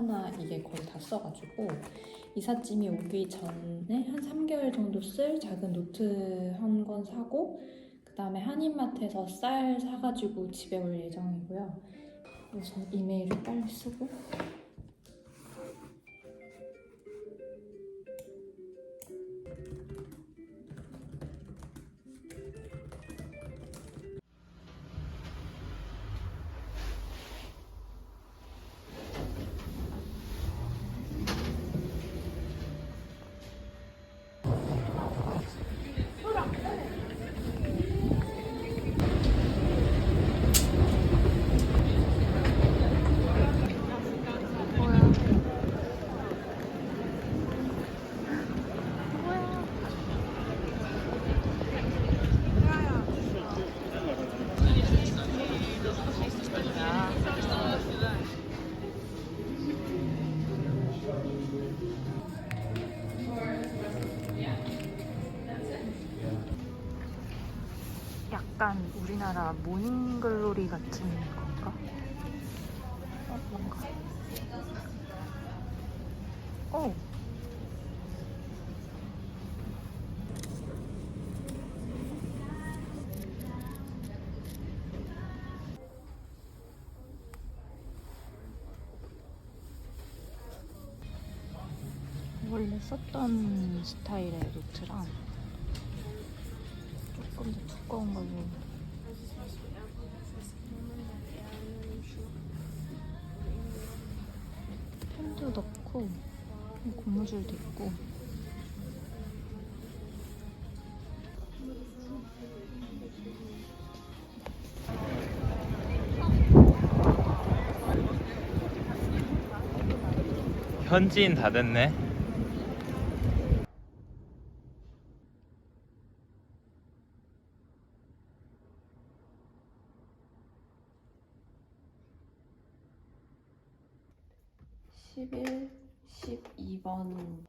하나 이게 거의 다 써가지고 이삿짐이 오기 전에 한 3개월 정도 쓸 작은 노트 한 권 사고 그 다음에 한인마트에서 쌀 사가지고 집에 올 예정이고요. 우선 이메일을 빨리 쓰고 약간 우리나라 모닝글로리 같은 건가? 뭔가. 오! 원래 썼던 스타일의 노트랑 조금 더 두꺼운 걸로 펜도 넣고 고무줄도 있고 현지인 다 됐네. (11, 12번)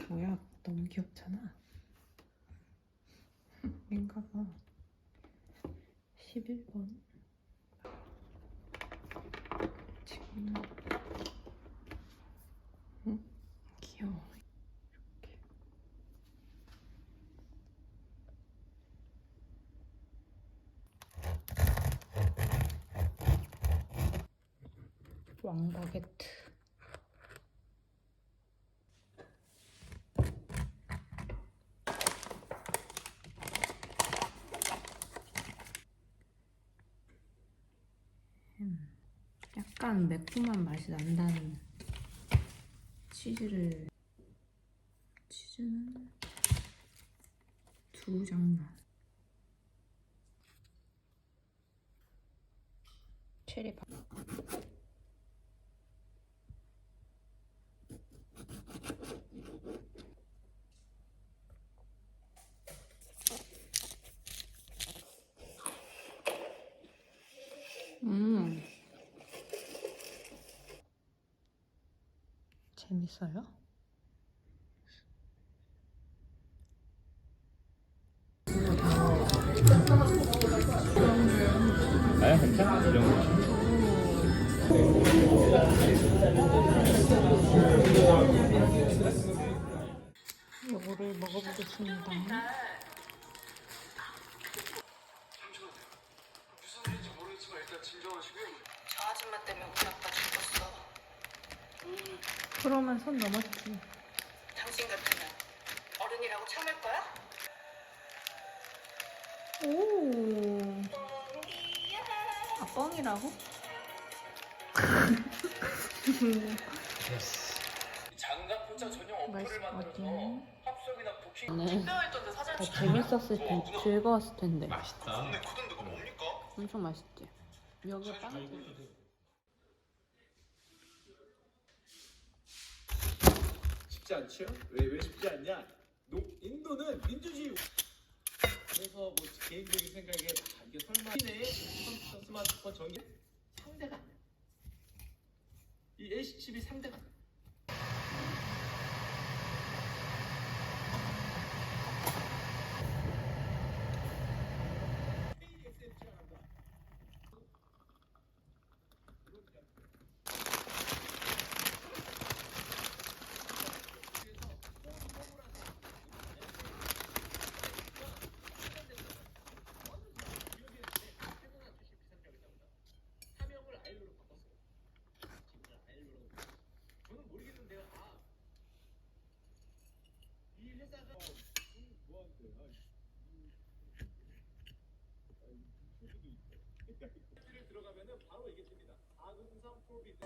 뭐야? 너무 귀엽잖아. 인가봐. 11번 지금 응? 귀여워. 이렇게 왕바게트. 약간 매콤한 맛이 난다는 치즈는 2장만. 체리밥. 재밌어요? 아니 괜찮아. 이 정도. 요거를 먹어보겠습니다. 무슨 일인지 모르겠지만 일단 진정하시고요. 저 아줌마 때문에 우리 아빠 죽었어. 그러면 선 넘었지. 당신 같으면 어른이라고 참을 거야? 오. 아, 뻥이라고? 장갑 포차 전용 어플을 만들어서 합석이나 부킹. 투표했던데 사진 찍어. 재밌었을 텐데, 즐거웠을 텐데. 맛있다. 국내 코던드가 뭡니까? 엄청 맛있지? 여기 빵. 쉽지 않죠? 왜 쉽지 않냐? 인도는 민주주의. 그래서 뭐 개인적인 생각에 이게 설마 내 컴퓨터 스마트폰 전기 상대가 아니야. 이 LC칩이 상대가 아니야. 들어가면은 바로 이게 됩니다. 아근삼 프로비드.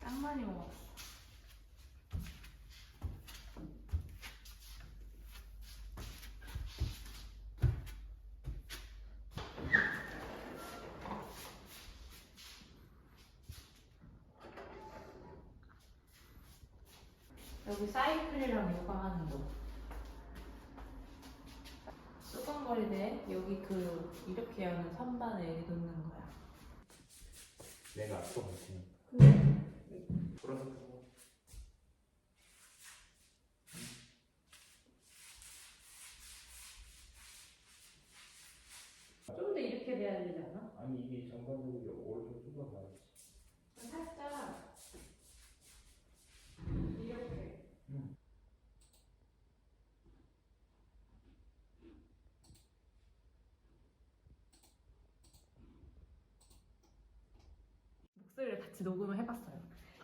딱 많이 먹었어. 여기 사이클이랑 요가하는 거. 수건거리대 여기 그 이렇게 하는 선반에 놓는 거야. 내가 앞서 갈게. 돌아서 타고. 좀 더 이렇게 돼야 되지 않아? 아니 이게 전반적으로 오른쪽 좀더 가야지. 살짝 이렇게. 목소리를 같이 녹음을 해봤어요.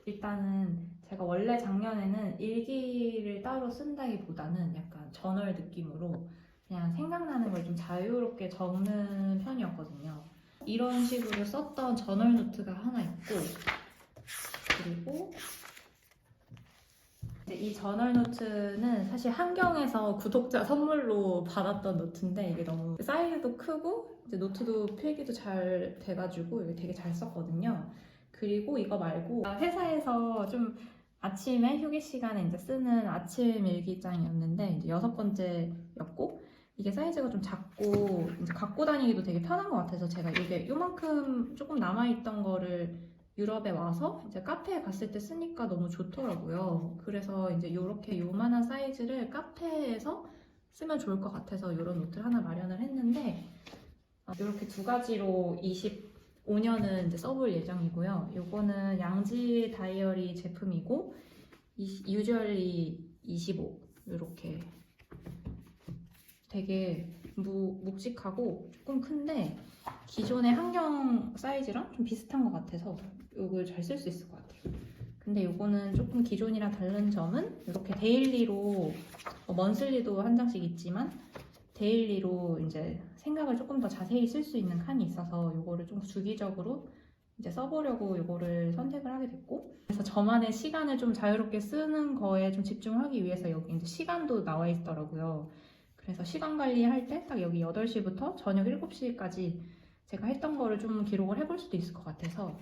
일단은 제가 원래 작년에는 일기를 따로 쓴다기보다는 약간 저널 느낌으로 그냥 생각나는 걸 좀 자유롭게 적는 편이었거든요. 이런 식으로 썼던 저널 노트가 하나 있고, 그리고 이제 이 저널 노트는 사실 한경에서 구독자 선물로 받았던 노트인데 이게 너무 사이즈도 크고 이제 노트도 필기도 잘 돼가지고 이게 되게 잘 썼거든요. 그리고 이거 말고 회사에서 좀 아침에 휴게 시간에 이제 쓰는 아침 일기장이었는데 이제 6번째였고 이게 사이즈가 좀 작고 이제 갖고 다니기도 되게 편한 것 같아서 제가 이게 요만큼 조금 남아있던 거를 유럽에 와서 이제 카페에 갔을 때 쓰니까 너무 좋더라고요. 그래서 이제 요렇게 요만한 사이즈를 카페에서 쓰면 좋을 것 같아서 이런 노트를 하나 마련을 했는데 이렇게 두 가지로 25년은 이제 써볼 예정이고요. 요거는 양지 다이어리 제품이고 유저리 25 이렇게 되게 묵직하고 조금 큰데 기존의 한경 사이즈랑 좀 비슷한 것 같아서 이걸 잘 쓸 수 있을 것 같아요. 근데 이거는 조금 기존이랑 다른 점은 이렇게 데일리로 먼슬리도 한 장씩 있지만 데일리로 이제 생각을 조금 더 자세히 쓸 수 있는 칸이 있어서 이거를 좀 주기적으로 이제 써보려고 이거를 선택을 하게 됐고 그래서 저만의 시간을 좀 자유롭게 쓰는 거에 좀 집중하기 위해서 여기 이제 시간도 나와 있더라고요. 그래서 시간 관리할 때 딱 여기 8시부터 저녁 7시까지 제가 했던 거를 좀 기록을 해볼 수도 있을 것 같아서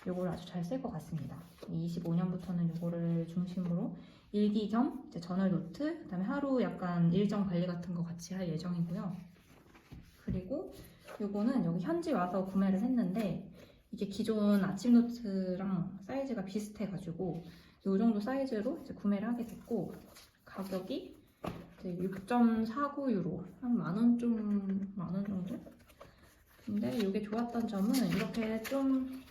이걸 아주 잘 쓸 것 같습니다. 25년부터는 이거를 중심으로 일기 겸 이제 저널 노트, 그다음에 하루 약간 일정 관리 같은 거 같이 할 예정이고요. 그리고 이거는 여기 현지 와서 구매를 했는데 이게 기존 아침 노트랑 사이즈가 비슷해가지고 이 정도 사이즈로 이제 구매를 하게 됐고 가격이 6.49유로 한 만원 정도? 근데 이게 좋았던 점은 이렇게 좀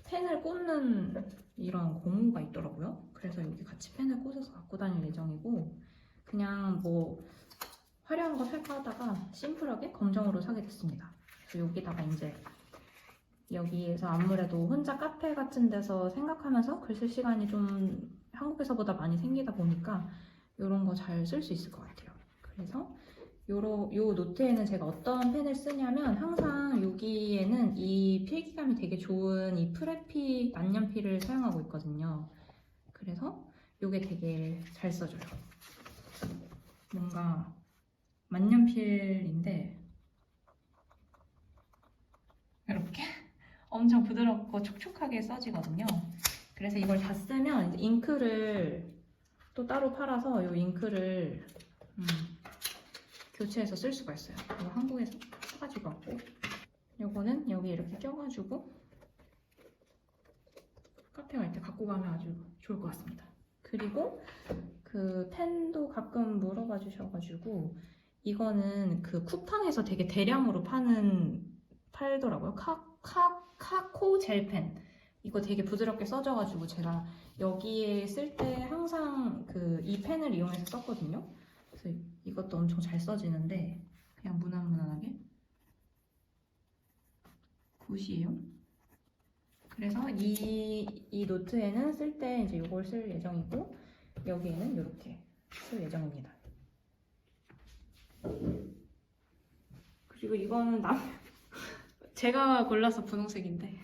펜을 꽂는 이런 고무가 있더라고요. 그래서 여기 같이 펜을 꽂아서 갖고 다닐 예정이고 그냥 뭐 화려한 거 살까 하다가 심플하게 검정으로 사게 됐습니다. 그래서 여기다가 이제 여기에서 아무래도 혼자 카페 같은 데서 생각하면서 글 쓸 시간이 좀 한국에서보다 많이 생기다 보니까 이런 거 잘 쓸 수 있을 것 같아요. 그래서 요 노트에는 제가 어떤 펜을 쓰냐면 항상 여기에는 이 필기감이 되게 좋은 이 프레피 만년필을 사용하고 있거든요. 그래서 요게 되게 잘 써져요. 뭔가 만년필인데 이렇게 엄청 부드럽고 촉촉하게 써지거든요. 그래서 이걸 다 쓰면 이제 잉크를 또 따로 팔아서 이 잉크를 교체해서 쓸 수가 있어요. 이거 한국에서 사가지고 왔고, 요거는 여기 이렇게 껴가지고 카페 갈 때 갖고 가면 아주 좋을 것 같습니다. 그리고 그 펜도 가끔 물어봐 주셔가지고, 이거는 그 쿠팡에서 되게 대량으로 팔더라고요. 카코 젤펜. 이거 되게 부드럽게 써져가지고 제가 여기에 쓸 때 항상 그 이 펜을 이용해서 썼거든요. 그래서 이것도 엄청 잘 써지는데 그냥 무난무난하게 굿이에요. 그래서 이 노트에는 쓸 때 이제 이걸 쓸 예정이고, 여기에는 이렇게 쓸 예정입니다. 그리고 이거는 제가 골라서 분홍색인데,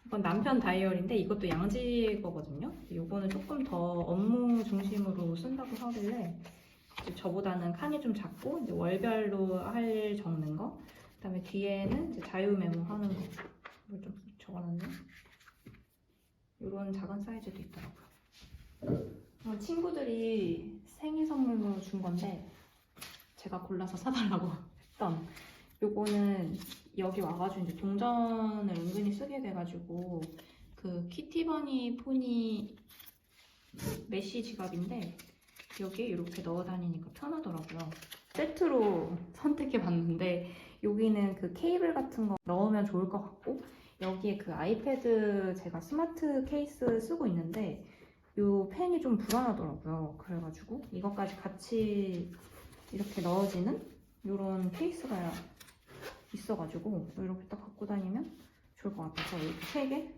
이건 남편 다이어리인데 이것도 양지 거거든요. 이거는 조금 더 업무 중심으로 쓴다고 하길래 저보다는 칸이 좀 작고 이제 월별로 적는 거, 그다음에 뒤에는 이제 자유 메모하는 거를 좀 적어놨네. 이런 작은 사이즈도 있더라고요. 친구들이 생일 선물로 준 건데 제가 골라서 사달라고 했던, 요거는 여기 와가지고 이제 동전을 은근히 쓰게 돼가지고 그 키티버니 포니 메쉬 지갑인데 여기에 이렇게 넣어 다니니까 편하더라고요. 세트로 선택해 봤는데 여기는 그 케이블 같은 거 넣으면 좋을 것 같고, 여기에 그 아이패드 제가 스마트 케이스 쓰고 있는데 이 펜이 좀 불안하더라고요. 그래가지고 이것까지 같이 이렇게 넣어지는 이런 케이스가 있어가지고 이렇게 딱 갖고 다니면 좋을 것 같아서 이렇게 3개,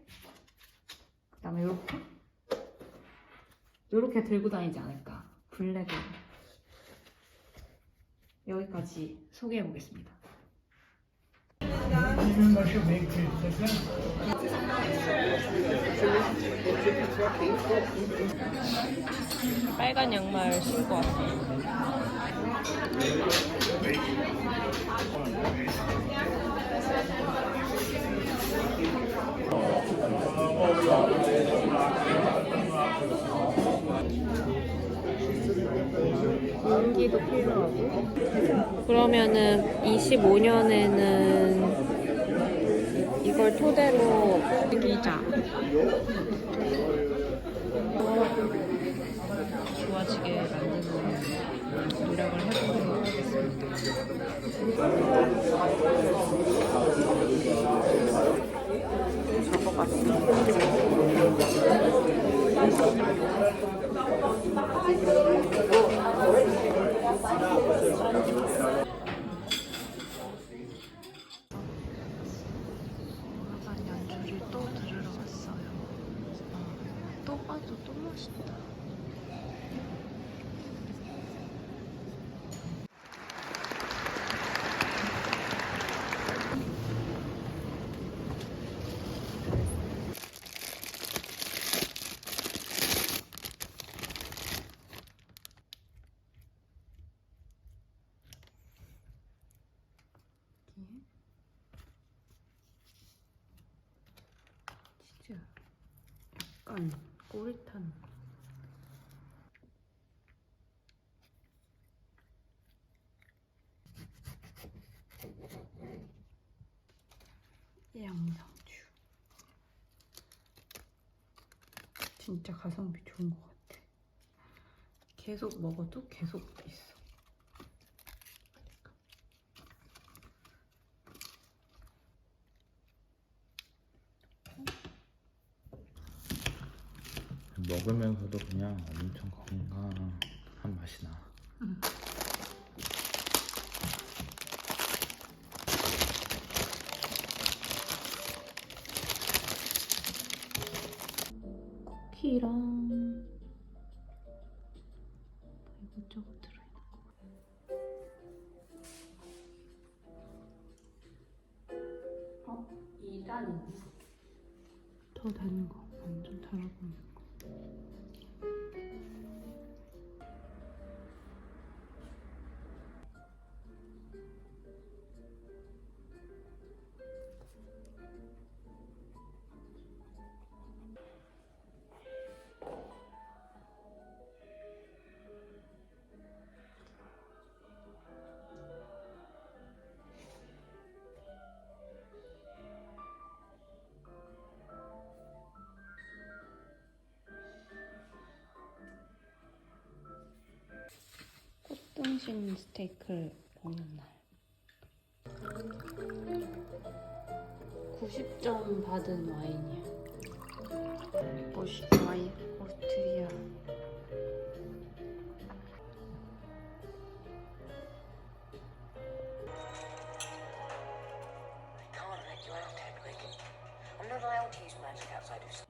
그 다음에 이렇게 들고 다니지 않을까. 블랙으로. 여기까지 소개해 보겠습니다. 빨간 양말 신고 왔어요. 용기도 필요하고, 그러면은 25년에는 이걸 토대로 기자 좋아지게 만드는 노력을 해보도록 하겠습니다. 연주를 또 들으러 왔어요. 또 봐도 또 멋있다. 진짜 약간 꼬릿한. 양상추 진짜 가성비 좋은 것 같아. 계속 먹어도 계속 있어. 먹으면서도 그냥 엄청 건강한 맛이 나. 쿠키랑 이것저것 들어있는 거. 2단이네. 더 다른 거. 완전 달아 보이는 거. 생신 스테이크를 먹는 날. 90점 받은 와인이야. 멋있다, 와인. 오스트리아. Can't let you out, Hedwig. I'm not allowed to use magic outside of school.